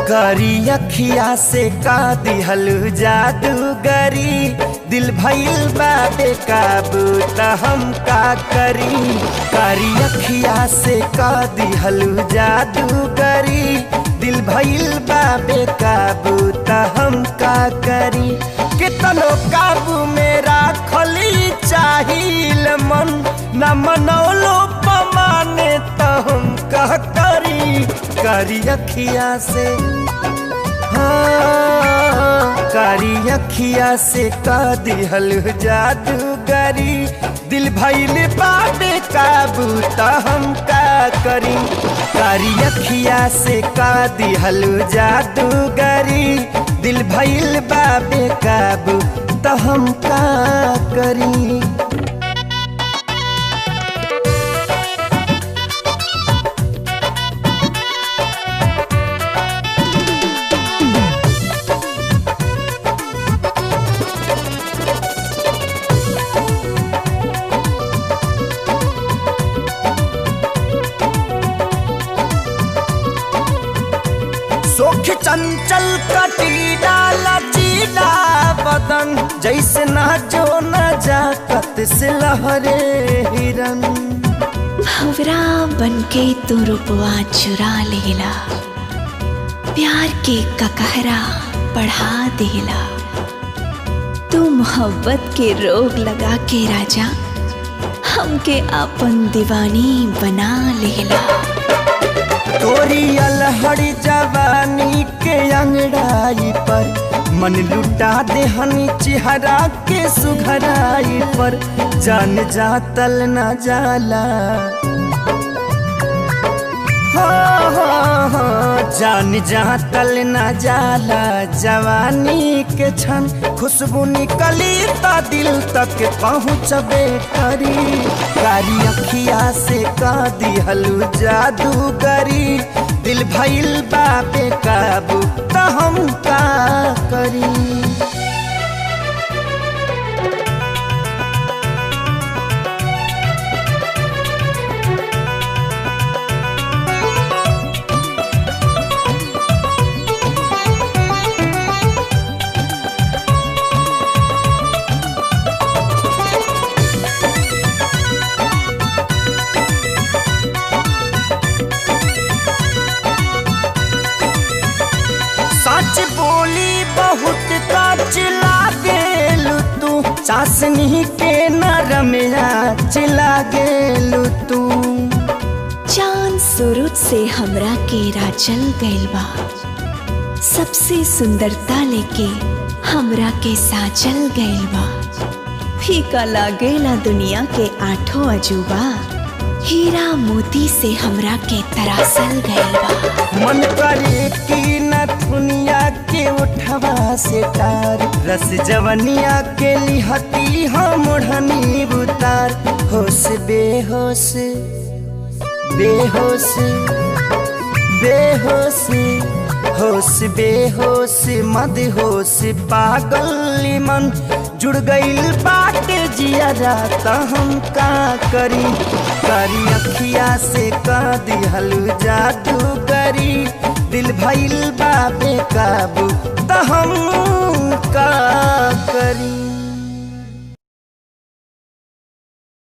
करी अखिया से का दिहल जादूगरी, दिल भइल बा बेकाबू त हम का करी। करी अखिया से का दिहल जादूगरी, दिल भइल बा बेकाबू त हम का करी। कितनो काबू में राखली चाहिल मन, न मनौलो पमाने त हम का करी। करी अखिया से कारी अखिया से का दिहल जादूगरी, दिल भइल बा बेकाबू त हम का करी। कारी अखिया से का दिहल जादूगरी, दिल भइल बा बेकाबू त हम का करी। सोख चंचल कटीला लचीला बदन, जैसे ना जो न जाकत से लहरे हिरन। भंवरा बनके तू रुपवा चुरा लेला, प्यार के ककहरा बढ़ा देला। तू मोहब्बत के रोग लगा के राजा, हमके अपन दीवानी बना लेला। तोरी अलहड़ी जवानी के अंगड़ाई पर, मन लुटा देहनी चेहरा के सुघराई पर। जान जातल न जाला जान जातल न जाला जवानी के क्षण। खुशबू निकली ता दिल तक पहुँचबे करी। कारी अखिया से का दिहल जादूगरी, दिल भइल बा बेकाबू त हम का करी। सच बोली बहुत काच लागेलू तू, चाशनी के नरमिया चिला गेलू तू। चांद सूरज से हमरा के राचल गइल बा, सबसे सुंदरता लेके हमरा के साचल गइल बा। फीका लागेला दुनिया के आठों अजूबा, हीरा मोती से हमरा के तरासल गइल बा। मन करे की नथुनिया के उठवा से तार, रस जवनिया के लिहती हम ओढ़नी बुतार। होश बेहोश बेहोश बेहोश होश बेहोश मदहोश पागल मन, जुड़ गइल बाटे जियारा त हम का करी। कारी अखिया से का दिहल जादूगरी, दिल भइल बा बेकाबू त हम का करी।